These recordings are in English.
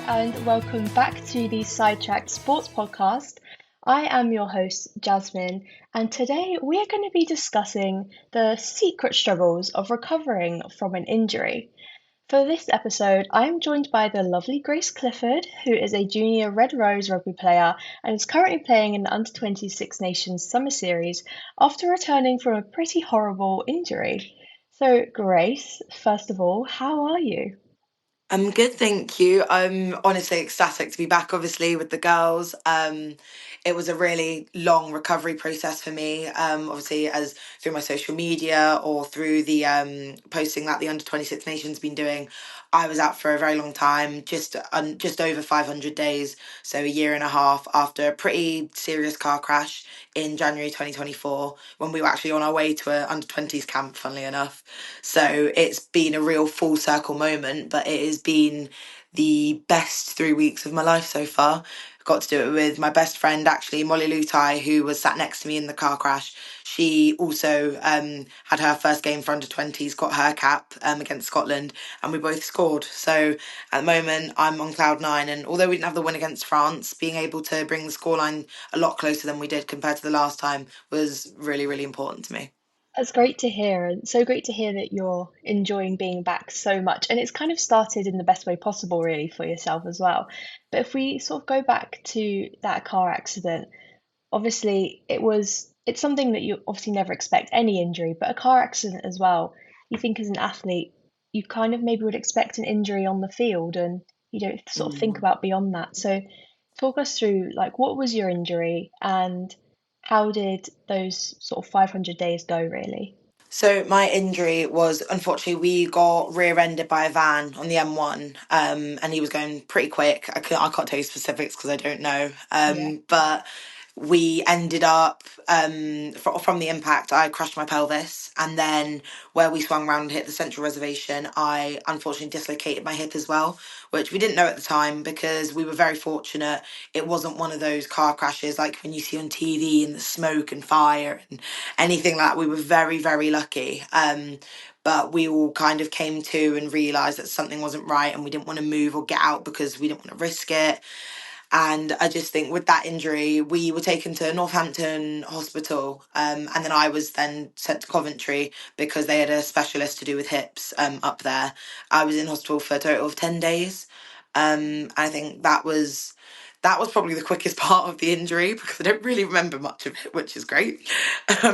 and welcome back to the Sidetracked Sports Podcast. I am your host, Jasmine, and today we are going to be discussing the secret struggles of recovering from an injury. For this episode, I am joined by the lovely Grace Clifford, who is a junior Red Rose rugby player and is currently playing in the Under-20 Six Nations Summer Series after returning from a pretty horrible injury. So, Grace, first of all, how are you? I'm good, thank you. I'm honestly ecstatic to be back, obviously, with the girls. It was a really long recovery process for me, obviously, as through my social media or through the posting that the Under 26 Nations been doing. I was out for a very long time, just over 500 days, so a year and a half after a pretty serious car crash in January 2024 when we were actually on our way to a under 20s camp, funnily enough. So it's been a real full circle moment, but it has been the best 3 weeks of my life so far. Got to do it with my best friend, actually, Molly Lutai, who was sat next to me in the car crash. She also had her first game for under 20s, got her cap against Scotland, and we both scored. So at the moment, I'm on cloud nine. And although we didn't have the win against France, being able to bring the scoreline a lot closer than we did compared to the last time was really, really important to me. That's great to hear, and so great to hear that you're enjoying being back so much. And it's kind of started in the best way possible, really, for yourself as well. But if we sort of go back to that car accident, obviously it's something that you obviously never expect any injury, but a car accident as well. You think as an athlete, you kind of maybe would expect an injury on the field, and you don't sort of think Mm. about beyond that. So talk us through like what was your injury and how did those sort of 500 days go, really? So my injury was, unfortunately, we got rear-ended by a van on the M1, and he was going pretty quick. I can't tell you specifics because I don't know. Yeah. But we ended up from the impact. I crushed my pelvis, and then where we swung around and hit the central reservation, I unfortunately dislocated my hip as well, which we didn't know at the time because we were very fortunate. It wasn't one of those car crashes like when you see on TV and the smoke and fire and anything like that. We were very, very lucky. But we all kind of came to and realised that something wasn't right and we didn't want to move or get out because we didn't want to risk it. And I just think with that injury, we were taken to Northampton Hospital, and then I was then sent to Coventry because they had a specialist to do with hips up there. I was in hospital for a total of 10 days. I think that was probably the quickest part of the injury because I don't really remember much of it, which is great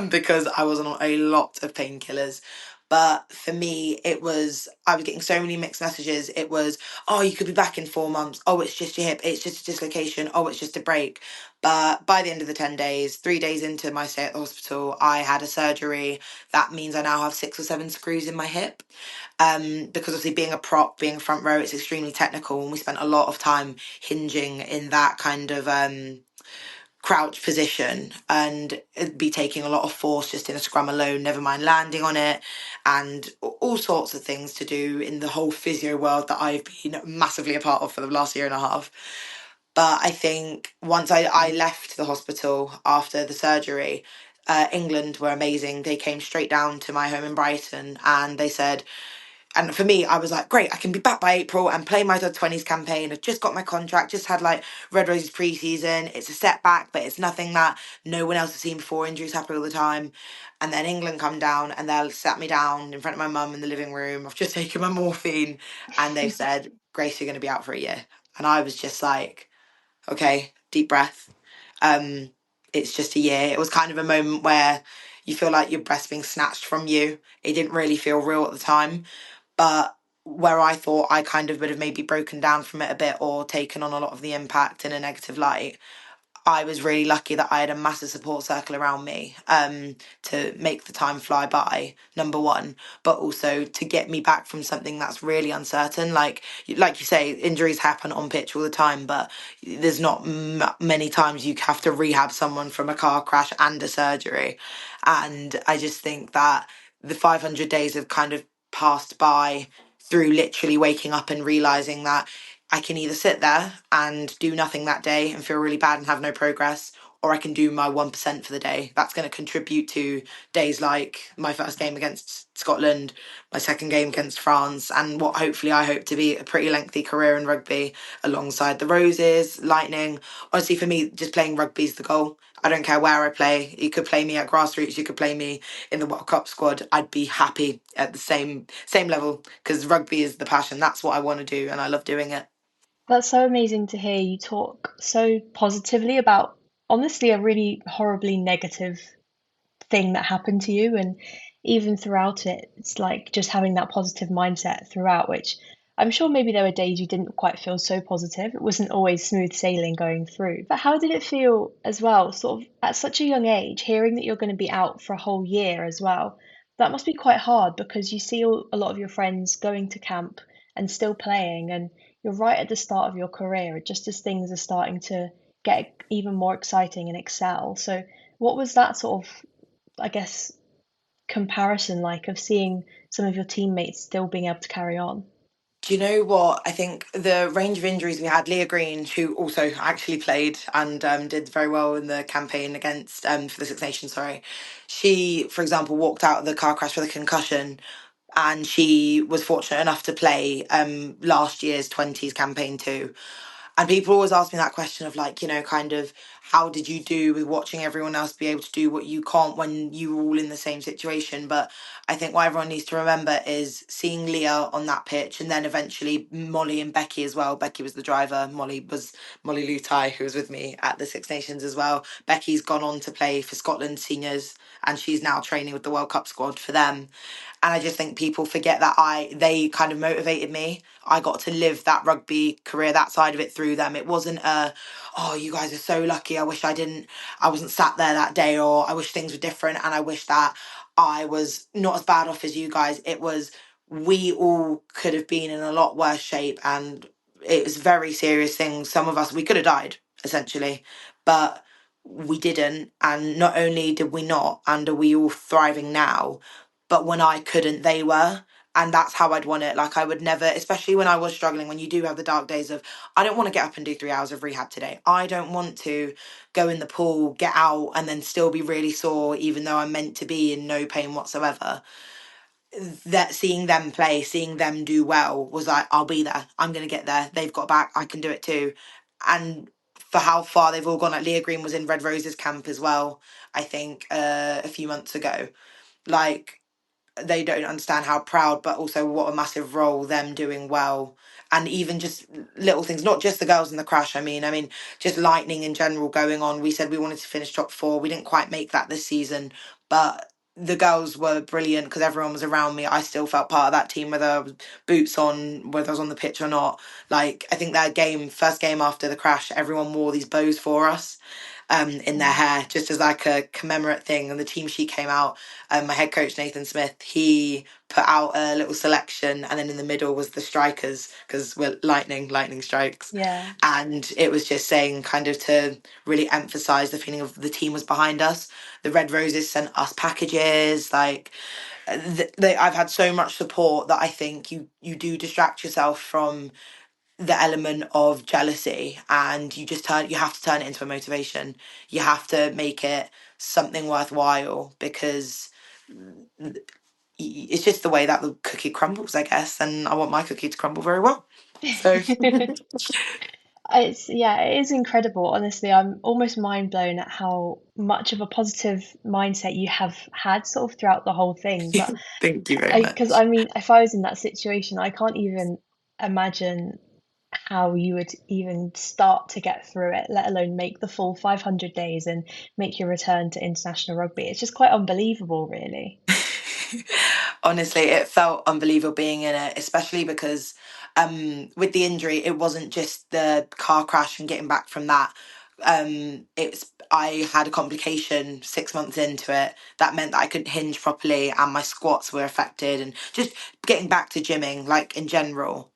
because I was on a lot of painkillers. But for me, I was getting so many mixed messages. It was, oh, you could be back in 4 months. Oh, it's just your hip. It's just a dislocation. Oh, it's just a break. But by the end of the 10 days, 3 days into my stay at the hospital, I had a surgery. That means I now have 6 or 7 screws in my hip. Because obviously being a prop, being front row, it's extremely technical. And we spent a lot of time hinging in that kind of crouch position and it'd be taking a lot of force just in a scrum alone, never mind landing on it, and all sorts of things to do in the whole physio world that I've been massively a part of for the last year and a half. But I think once I left the hospital after the surgery, England were amazing. They came straight down to my home in Brighton and they said, and for me, I was like, great, I can be back by April and play my under 20s campaign. I've just got my contract, just had like Red Roses pre-season. It's a setback, but it's nothing that no one else has seen before. Injuries happen all the time. And then England come down and they'll sat me down in front of my mum in the living room. I've just taken my morphine and they've said, Grace, you're going to be out for a year. And I was just like, okay, deep breath. Um, it's just a year. It was kind of a moment where you feel like your breath's being snatched from you. It didn't really feel real at the time, but where I thought I kind of would have maybe broken down from it a bit or taken on a lot of the impact in a negative light, I was really lucky that I had a massive support circle around me to make the time fly by, number one, but also to get me back from something that's really uncertain. Like you say, injuries happen on pitch all the time, but there's not many times you have to rehab someone from a car crash and a surgery. And I just think that the 500 days have kind of passed by through literally waking up and realizing that I can either sit there and do nothing that day and feel really bad and have no progress, or I can do my 1% for the day. That's going to contribute to days like my first game against Scotland, my second game against France, and what hopefully I hope to be a pretty lengthy career in rugby alongside the Roses, Lightning. Honestly, for me, just playing rugby is the goal. I don't care where I play. You could play me at grassroots, you could play me in the World Cup squad. I'd be happy at the same level because rugby is the passion. That's what I want to do, and I love doing it. That's so amazing to hear you talk so positively about honestly a really horribly negative thing that happened to you. And even throughout it, it's like just having that positive mindset throughout, which I'm sure maybe there were days you didn't quite feel so positive. It wasn't always smooth sailing going through. But how did it feel as well, sort of at such a young age, hearing that you're going to be out for a whole year as well? That must be quite hard because you see a lot of your friends going to camp and still playing, and you're right at the start of your career, just as things are starting to get even more exciting and excel. So, what was that sort of, I guess, comparison like of seeing some of your teammates still being able to carry on? Do you know what? I think the range of injuries we had, Leah Green, who also actually played and did very well in the campaign against for the Six Nations, sorry. She, for example, walked out of the car crash with a concussion, and she was fortunate enough to play last year's 20s campaign too. And people always ask me that question of like, kind of how did you do with watching everyone else be able to do what you can't when you were all in the same situation? But I think what everyone needs to remember is seeing Leah on that pitch, and then eventually Molly and Becky as well. Becky was the driver. Molly was Molly Lutai, who was with me at the Six Nations as well. Becky's gone on to play for Scotland seniors, and she's now training with the World Cup squad for them. And I just think people forget that they kind of motivated me. I got to live that rugby career, that side of it through them. It wasn't oh, you guys are so lucky. I wasn't sat there that day, or I wish things were different, and I wish that I was not as bad off as you guys. It was, we all could have been in a lot worse shape, and it was very serious things. Some of us, we could have died essentially, but we didn't. And not only did we not, and are we all thriving now, but when I couldn't, they were. And that's how I'd want it. Like, I would never, especially when I was struggling, when you do have the dark days of, I don't want to get up and do 3 hours of rehab today. I don't want to go in the pool, get out, and then still be really sore, even though I'm meant to be in no pain whatsoever. That seeing them play, seeing them do well was like, I'll be there. I'm going to get there. They've got back. I can do it too. And for how far they've all gone, like Leah Green was in Red Roses camp as well, I think, a few months ago. Like, they don't understand how proud, but also what a massive role them doing well. And even just little things, not just the girls in the crash. I mean, just Lightning in general going on. We said we wanted to finish top four. We didn't quite make that this season, but the girls were brilliant because everyone was around me. I still felt part of that team, whether I was boots on, whether I was on the pitch or not. Like, I think that first game after the crash, everyone wore these bows for us in their Mm. hair, just as like a commemorate thing. And the team sheet came out. My head coach Nathan Smith, he put out a little selection, and then in the middle was the strikers because we're lightning strikes, Yeah. and it was just saying kind of to really emphasize the feeling of the team was behind us. The Red Roses sent us packages, like I've had so much support that I think you do distract yourself from the element of jealousy, and you have to turn it into a motivation. You have to make it something worthwhile, because it's just the way that the cookie crumbles, I guess, and I want my cookie to crumble very well. So It's yeah, it is incredible. Honestly, I'm almost mind blown at how much of a positive mindset you have had sort of throughout the whole thing. But thank you very because much. I mean, if I was in that situation, I can't even imagine how you would even start to get through it, let alone make the full 500 days and make your return to international rugby. It's just quite unbelievable, really. Honestly, it felt unbelievable being in it, especially because with the injury, it wasn't just the car crash and getting back from that. It's I had a complication 6 months into it that meant that I couldn't hinge properly, and my squats were affected, and just getting back to gymming, like in general,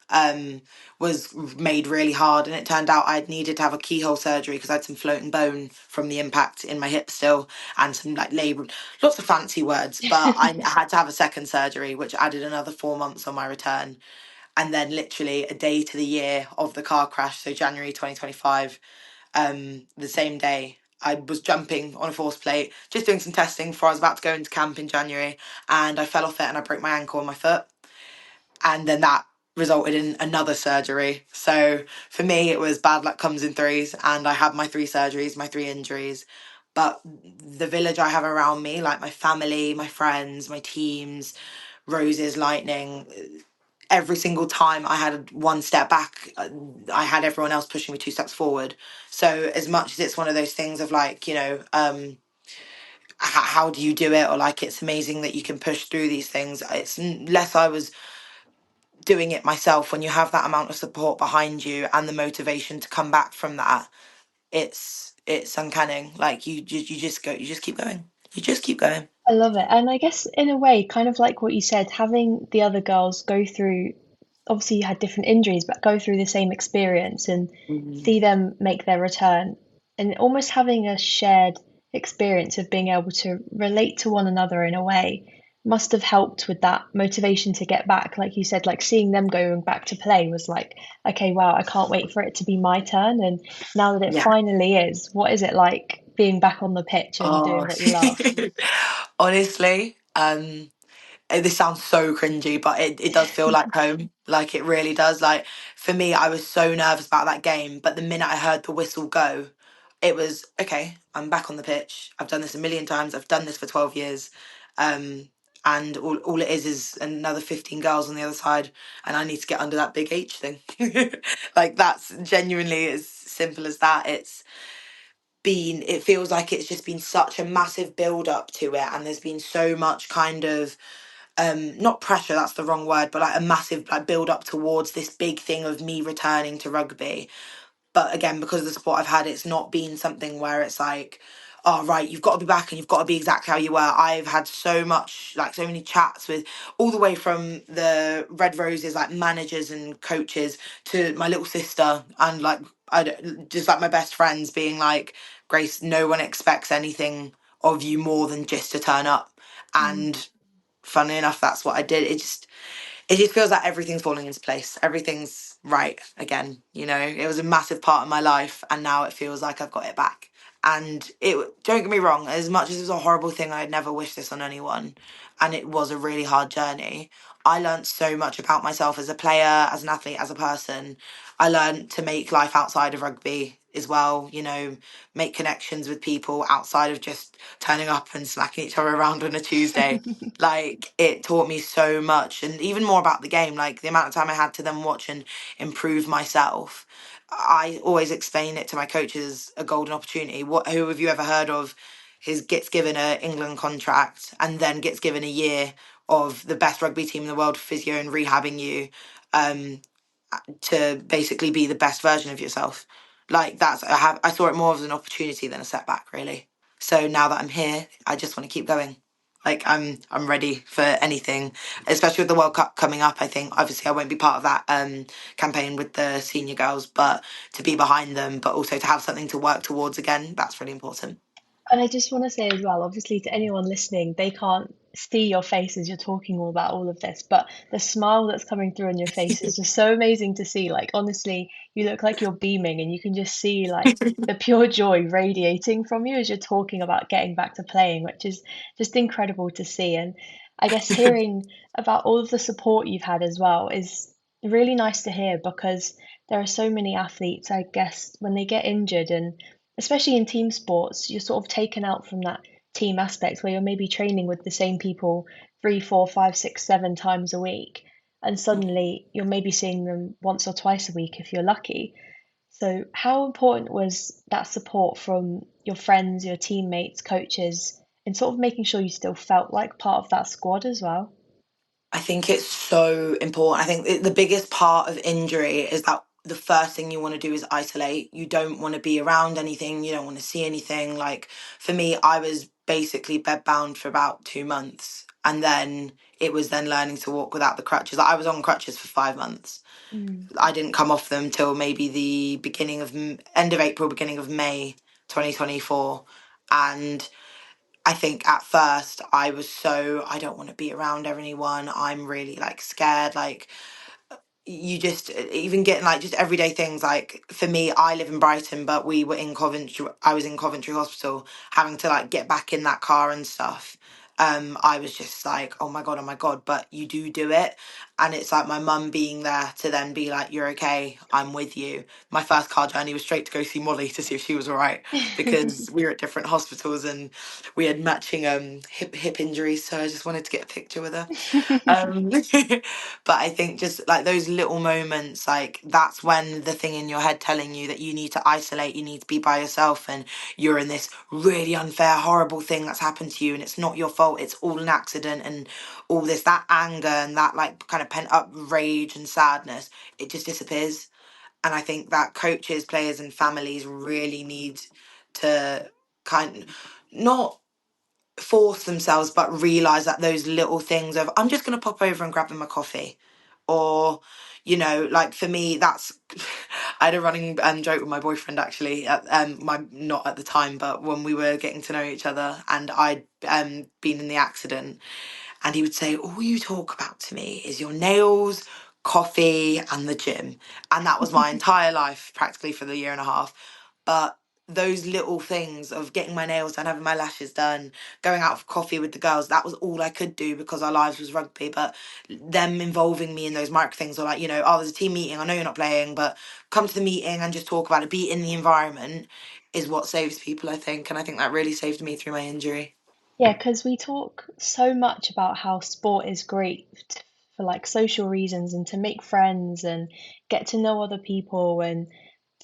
was made really hard. And it turned out I'd needed to have a keyhole surgery because I had some floating bone from the impact in my hip still, and some like labor, lots of fancy words. But I had to have a second surgery, which added another 4 months on my return. And then literally a day to the year of the car crash, so January 2025, the same day I was jumping on a force plate, just doing some testing before I was about to go into camp in January, and I fell off it and I broke my ankle and my foot, and then that resulted in another surgery. So for me, it was bad luck comes in threes, and I had my three surgeries, my three injuries. But the village I have around me, like my family, my friends, my teams, Roses, Lightning, every single time I had one step back, I had everyone else pushing me two steps forward. So as much as it's one of those things of like, how do you do it, or like it's amazing that you can push through these things, it's less I was doing it myself. When you have that amount of support behind you and the motivation to come back from that, it's uncanny. Like you just go, you just keep going, you just keep going. I love it. And I guess in a way, kind of like what you said, having the other girls go through, obviously you had different injuries, but go through the same experience and Mm. see them make their return, and almost having a shared experience of being able to relate to one another in a way must have helped with that motivation to get back. Like you said, like seeing them going back to play was like, okay, wow, I can't wait for it to be my turn. And now that it Yeah. finally is, what is it like being back on the pitch and doing Oh, what you love? honestly, this sounds so cringy, but it does feel like home. Like it really does. Like for me, I was so nervous about that game, but the minute I heard the whistle go, it was okay. I'm back on the pitch. I've done this a million times. I've done this for 12 years, um, and all it is another 15 girls on the other side, and I need to get under that big H thing. Like that's genuinely as simple as that. It feels like it's just been such a massive build up to it, and there's been so much kind of not pressure, that's the wrong word, but like a massive like build up towards this big thing of me returning to rugby. But again, because of the support I've had, it's not been something where it's like, oh right, you've got to be back and you've got to be exactly how you were. I've had so many chats with all the way from the Red Roses, like managers and coaches, to my little sister, and like just like my best friends being like, Grace, no one expects anything of you more than just to turn up. Mm. And funnily enough, that's what I did. It just feels like everything's falling into place. Everything's right again. It was a massive part of my life, and now it feels like I've got it back. And don't get me wrong, as much as it was a horrible thing, I'd never wish this on anyone, and it was a really hard journey. I learned so much about myself as a player, as an athlete, as a person. I learned to make life outside of rugby as well, make connections with people outside of just turning up and smacking each other around on a Tuesday. Like it taught me so much, and even more about the game, like the amount of time I had to then watch and improve myself. I always explain it to my coaches, a golden opportunity. Who have you ever heard of his gets given a England contract and then gets given a year of the best rugby team in the world, physio and rehabbing you, um to basically be the best version of yourself. Like I saw it more as an opportunity than a setback, really. So now that I'm here, I just want to keep going. Like I'm ready for anything, especially with the World Cup coming up. I think obviously I won't be part of that campaign with the senior girls, but to be behind them, but also to have something to work towards again, that's really important. And I just want to say as well, obviously, to anyone listening, they can't see your face as you're talking all about all of this, but the smile that's coming through on your face is just so amazing to see. Like, honestly, you look like you're beaming, and you can just see like the pure joy radiating from you as you're talking about getting back to playing, which is just incredible to see. And I guess hearing about all of the support you've had as well is really nice to hear, because there are so many athletes, I guess, when they get injured, and especially in team sports, you're sort of taken out from that team aspect where you're maybe training with the same people three, four, five, six, 7 times a week, and suddenly you're maybe seeing them once or twice a week if you're lucky. So, how important was that support from your friends, your teammates, coaches, in sort of making sure you still felt like part of that squad as well? I think it's so important. I think the biggest part of injury is that the first thing you want to do is isolate. You don't want to be around anything. You don't want to see anything. Like for me, I was basically bedbound for about 2 months. And then it was then learning to walk without the crutches. I was on crutches for 5 months. Mm. I didn't come off them till maybe the end of April, beginning of May 2024. And I think at first I don't want to be around anyone. I'm really like scared. Like you just even getting like just everyday things. Like for me, I live in Brighton, but we were in Coventry. I was in Coventry Hospital, having to like get back in that car and stuff. I was just like, oh my god, but you do it. And it's like my mum being there to then be like, you're okay, I'm with you. My first car journey was straight to go see Molly to see if she was all right, because we were at different hospitals and we had matching hip injuries, so I just wanted to get a picture with her. But I think just like those little moments, like that's when the thing in your head telling you that you need to isolate, you need to be by yourself, and you're in this really unfair, horrible thing that's happened to you, and it's not your fault, it's all an accident, and all this, that anger and that like kind of pent up rage and sadness, it just disappears. And I think that coaches, players, and families really need to kind not force themselves but realize that those little things of I'm just going to pop over and grab them a coffee, or like for me that's I had a running joke with my boyfriend actually at, my not at the time, but when we were getting to know each other and I'd been in the accident, and he would say, all you talk about to me is your nails, coffee, and the gym. And that was my entire life, practically for the year and a half. But those little things of getting my nails done, having my lashes done, going out for coffee with the girls, that was all I could do because our lives was rugby. But them involving me in those micro things, or like, oh, there's a team meeting, I know you're not playing, but come to the meeting and just talk about it, be in the environment, is what saves people, I think. And I think that really saved me through my injury. Yeah, because we talk so much about how sport is great for like social reasons and to make friends and get to know other people and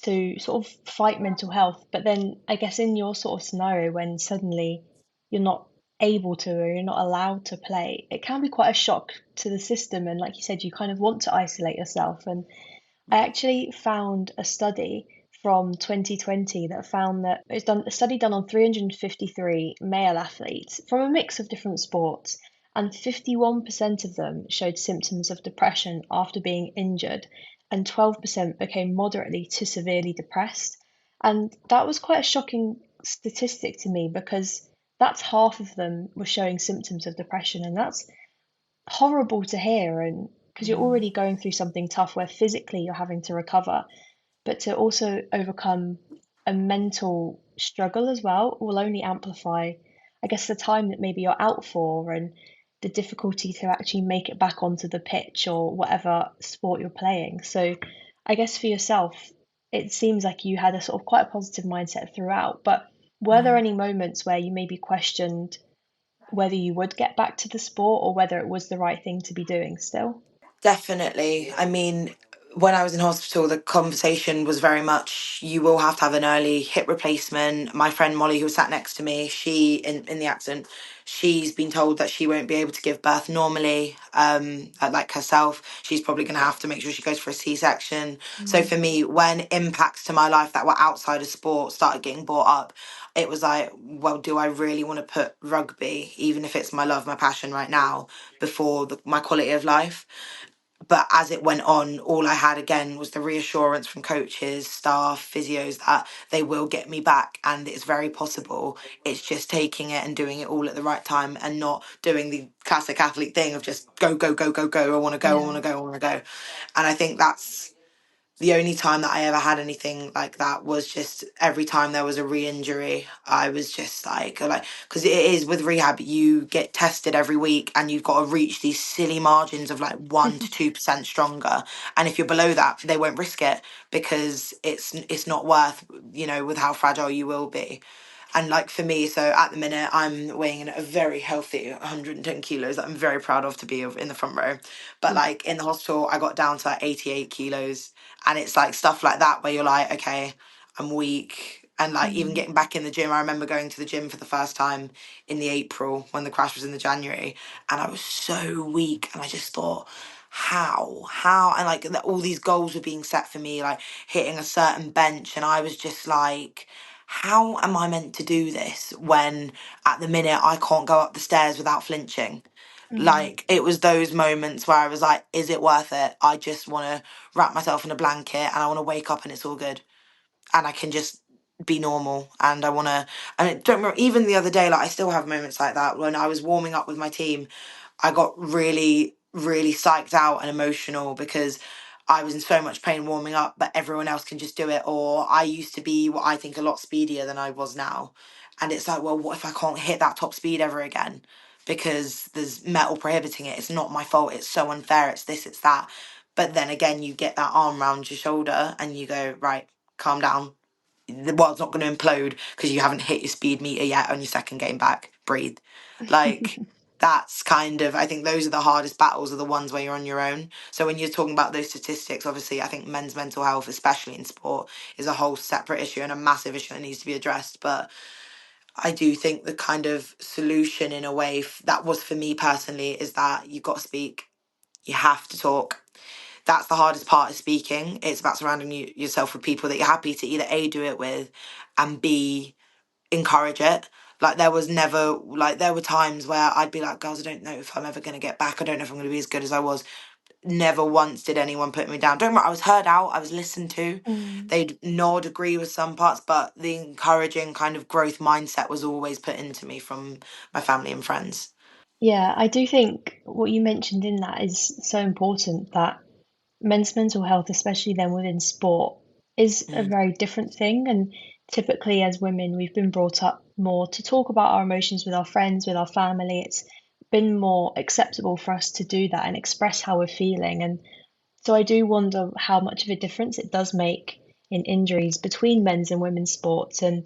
to sort of fight mental health. But then I guess in your sort of scenario, when suddenly you're not able to or you're not allowed to play, it can be quite a shock to the system. And like you said, you kind of want to isolate yourself. And I actually found a study from 2020 that found that it's done a study done on 353 male athletes from a mix of different sports, and 51% of them showed symptoms of depression after being injured, and 12% became moderately to severely depressed. And that was quite a shocking statistic to me because that's half of them were showing symptoms of depression, and that's horrible to hear. And because you're Mm. already going through something tough where physically you're having to recover, but to also overcome a mental struggle as well will only amplify, I guess, the time that maybe you're out for and the difficulty to actually make it back onto the pitch or whatever sport you're playing. So I guess for yourself, it seems like you had a sort of quite a positive mindset throughout, but were there Mm. any moments where you maybe questioned whether you would get back to the sport or whether it was the right thing to be doing still? Definitely. I mean, when I was in hospital, the conversation was very much you will have to have an early hip replacement. My friend Molly, who was sat next to me, she in the accident, she's been told that she won't be able to give birth normally, like herself. She's probably going to have to make sure she goes for a C-section. So Mm. for me, when impacts to my life that were outside of sport started getting brought up, it was like, well, do I really want to put rugby, even if it's my love, my passion right now, before my quality of life? But as it went on, all I had again was the reassurance from coaches, staff, physios that they will get me back and it's very possible. It's just taking it and doing it all at the right time and not doing the classic athlete thing of just go, go, go, go, go. I want to go, I want Yeah. to go, I want to go. And I think that's the only time that I ever had anything like that was just every time there was a re-injury, I was just like, because it is with rehab, you get tested every week and you've got to reach these silly margins of like 1 to 2% stronger. And if you're below that, they won't risk it because it's not worth, with how fragile you will be. And like for me, so at the minute, I'm weighing in at a very healthy 110 kilos that I'm very proud of to be in the front row. But Mm. like in the hospital, I got down to like 88 kilos. And it's like stuff like that where you're like, okay, I'm weak. And like even Mm. getting back in the gym, I remember going to the gym for the first time in the April when the crash was in the January. And I was so weak. And I just thought, how? And like all these goals were being set for me, like hitting a certain bench. And I was just like, how am I meant to do this when at the minute I can't go up the stairs without flinching? Mm. Like it was those moments where I was like, is it worth it? I just want to wrap myself in a blanket and I want to wake up and it's all good and I can just be normal and I mean don't remember even the other day, like I still have moments like that when I was warming up with my team. I got really, really psyched out and emotional because I was in so much pain warming up, but everyone else can just do it. Or I used to be what I think a lot speedier than I was now. And it's like, well, what if I can't hit that top speed ever again? Because there's metal prohibiting it. It's not my fault. It's so unfair. It's this, it's that. But then again, you get that arm round your shoulder and you go, right, calm down. The world's not going to implode because you haven't hit your speed meter yet on your second game back. Breathe. Like, that's kind of, I think those are the hardest battles, are the ones where you're on your own. So when you're talking about those statistics, obviously I think men's mental health, especially in sport, is a whole separate issue and a massive issue that needs to be addressed. But I do think the kind of solution, in a way, that was for me personally, is that you've got to speak. You have to talk. That's the hardest part, is speaking. It's about surrounding yourself with people that you're happy to either A, do it with, and B, encourage it. Like, there was never, like, there were times where I'd be like, girls, I don't know if I'm ever going to get back. I don't know if I'm going to be as good as I was. Never once did anyone put me down. Don't worry, I was heard out. I was listened to. Mm. They'd nod, agree with some parts, but the encouraging kind of growth mindset was always put into me from my family and friends. Yeah, I do think what you mentioned in that is so important, that men's mental health, especially then within sport, is a Mm. very different thing. And typically, as women, we've been brought up more to talk about our emotions with our friends, with our family. It's been more acceptable for us to do that and express how we're feeling. And so I do wonder how much of a difference it does make in injuries between men's and women's sports. And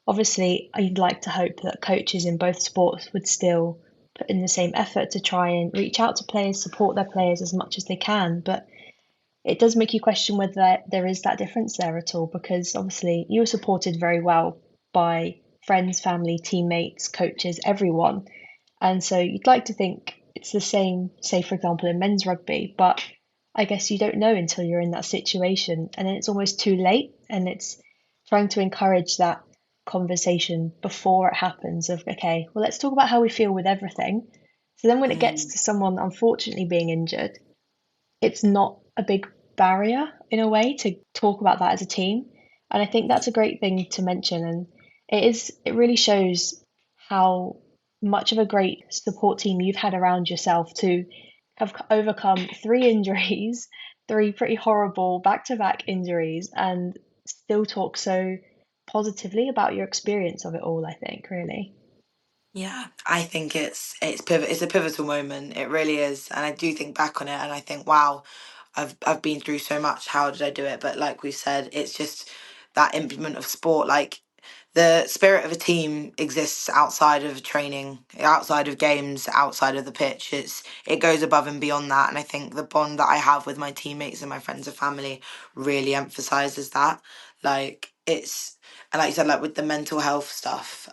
obviously, I'd like to hope that coaches in both sports would still put in the same effort to try and reach out to players, support their players as much as they can. But it does make you question whether there is that difference there at all, because obviously you were supported very well by friends, family, teammates, coaches, everyone. And so you'd like to think it's the same, say, for example, in men's rugby, but I guess you don't know until you're in that situation. And then it's almost too late. And it's trying to encourage that conversation before it happens of, okay, well, let's talk about how we feel with everything. So then when it gets Mm. to someone unfortunately being injured, it's not a big barrier in a way to talk about that as a team. And I think that's a great thing to mention. And it really shows how much of a great support team you've had around yourself to have overcome three injuries, three pretty horrible back-to-back injuries, and still talk so positively about your experience of it all, I think, really. Yeah, I think it's a pivotal moment. It really is, and I do think back on it, and I think, wow, I've been through so much. How did I do it? But like we said, it's just that implement of sport. Like, the spirit of a team exists outside of training, outside of games, outside of the pitch. It goes above and beyond that, and I think the bond that I have with my teammates and my friends and family really emphasizes that. Like, it's, and like you said, like with the mental health stuff.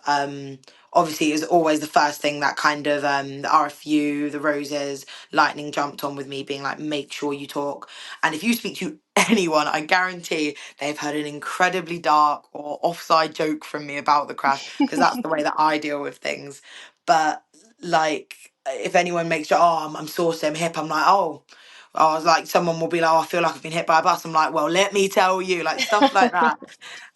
Obviously, it was always the first thing that kind of the RFU, the roses, lightning jumped on with me, being like, make sure you talk. And if you speak to anyone, I guarantee they've heard an incredibly dark or offside joke from me about the crash, because that's the way that I deal with things. But like, if anyone makes sure, oh, I'm sore, I'm hip, I'm like, oh. I was like, someone will be like, oh, I feel like I've been hit by a bus. I'm like, well, let me tell you, like stuff like that.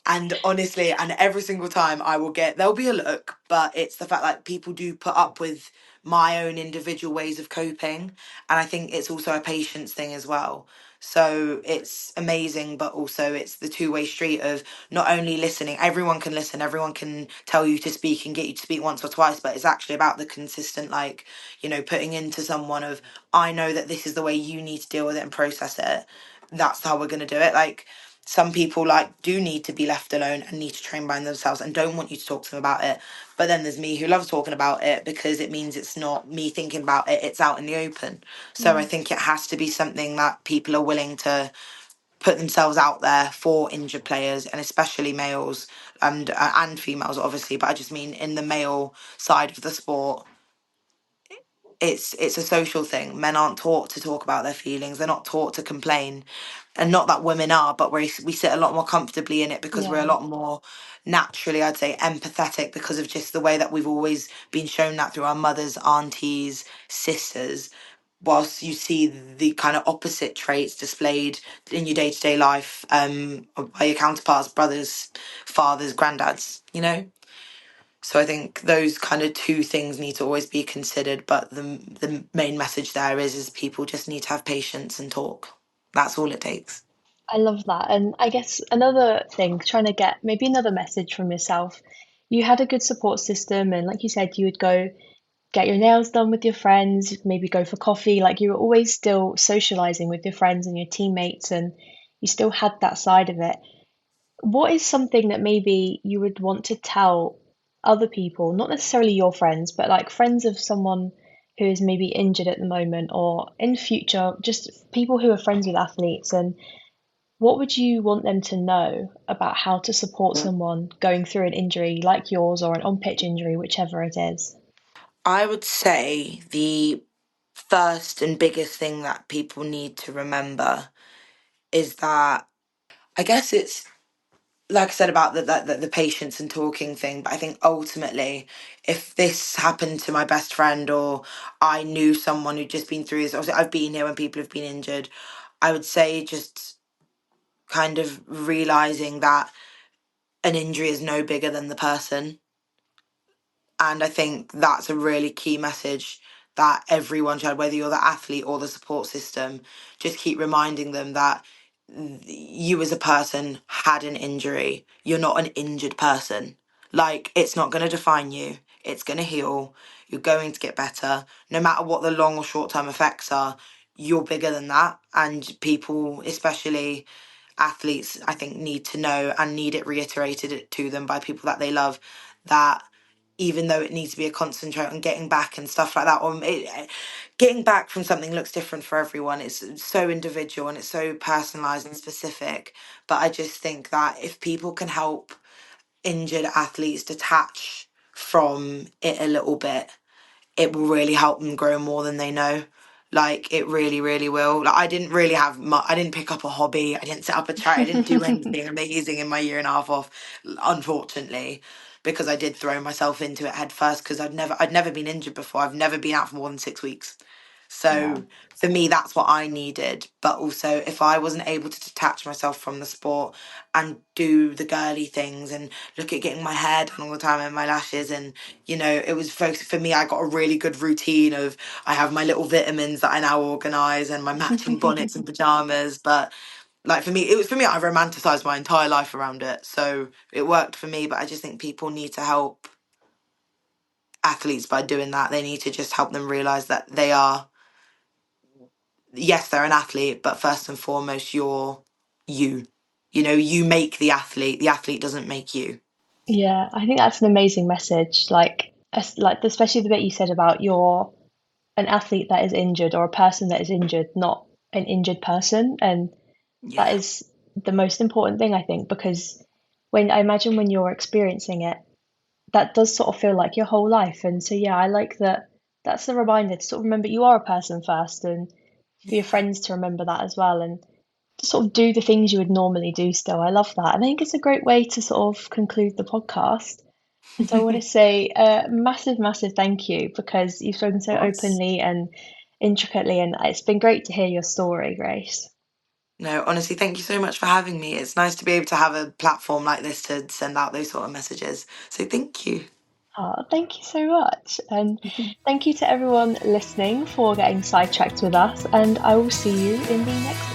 And honestly, and every single time I will get, there'll be a look, but it's the fact like people do put up with my own individual ways of coping. And I think it's also a patience thing as well. So it's amazing, but also it's the two-way street of not only listening, everyone can listen, everyone can tell you to speak and get you to speak once or twice, but it's actually about the consistent, like, putting into someone of, I know that this is the way you need to deal with it and process it. That's how we're going to do it. Like, some people like do need to be left alone and need to train by themselves and don't want you to talk to them about it. But then there's me who loves talking about it because it means it's not me thinking about it, it's out in the open. So I Mm. think it has to be something that people are willing to put themselves out there for injured players, and especially males and females obviously, but I just mean in the male side of the sport. It's a social thing. Men aren't taught to talk about their feelings. They're not taught to complain, and not that women are, but we sit a lot more comfortably in it because we're a Yeah. lot more naturally, I'd say, empathetic, because of just the way that we've always been shown that through our mothers, aunties, sisters. Whilst you see the kind of opposite traits displayed in your day to day life, by your counterparts, brothers, fathers, granddads, So I think those kind of two things need to always be considered, but the main message there is people just need to have patience and talk. That's all it takes. I love that. And I guess another thing, trying to get maybe another message from yourself. You had a good support system, and like you said, you would go get your nails done with your friends, maybe go for coffee. Like you were always still socializing with your friends and your teammates, and you still had that side of it. What is something that maybe you would want to tell other people, not necessarily your friends, but like friends of someone who is maybe injured at the moment or in future, just people who are friends with athletes? And what would you want them to know about how to support someone going through an injury like yours or an on-pitch injury, whichever it is? I would say the first and biggest thing that people need to remember is that, I guess it's like I said about the patience and talking thing, but I think ultimately, if this happened to my best friend or I knew someone who'd just been through this, obviously I've been here when people have been injured, I would say just kind of realizing that an injury is no bigger than the person. And I think that's a really key message that everyone should, whether you're the athlete or the support system, just keep reminding them that you as a person had an injury. You're not an injured person. Like, it's not going to define you, it's going to heal. You're going to get better. No matter what the long or short term effects are, you're bigger than that. And people, especially athletes, I think, need to know and need it reiterated to them by people that they love that even though it needs to be a concentrate on getting back and stuff like that, or getting back from something looks different for everyone. It's so individual and it's so personalized and specific. But I just think that if people can help injured athletes detach from it a little bit, it will really help them grow more than they know. Like, it really, really will. Like, I didn't really have much. I didn't pick up a hobby. I didn't set up a charity. I didn't do anything amazing in my year and a half off, unfortunately, because I did throw myself into it head first. Because I'd never been injured before. I've never been out for more than 6 weeks. Yeah. So for me, that's what I needed. But also, if I wasn't able to detach myself from the sport and do the girly things and look at getting my hair done all the time and my lashes, and it was focused for me. I got a really good routine of I have my little vitamins that I now organise and my matching bonnets and pajamas. But like, for me, it was for me. I romanticized my entire life around it, so it worked for me. But I just think people need to help athletes by doing that. They need to just help them realize that they are, yes, they're an athlete, but first and foremost, you're you. You make the athlete. The athlete doesn't make you. Yeah, I think that's an amazing message. Like especially the bit you said about you're an athlete that is injured or a person that is injured, not an injured person. And that Yeah. is the most important thing, I think, because when I imagine when you're experiencing it, that does sort of feel like your whole life. And so, yeah, I like that. That's the reminder to sort of remember you are a person first, and for your Yeah. friends to remember that as well, and to sort of do the things you would normally do still. I love that. And I think it's a great way to sort of conclude the podcast. So I want to say a massive, massive thank you because you've spoken Of so course. openly and intricately, and it's been great to hear your story, Grace. No, honestly, thank you so much for having me. It's nice to be able to have a platform like this to send out those sort of messages. So thank you. Oh, thank you so much. And thank you to everyone listening for getting sidetracked with us. And I will see you in the next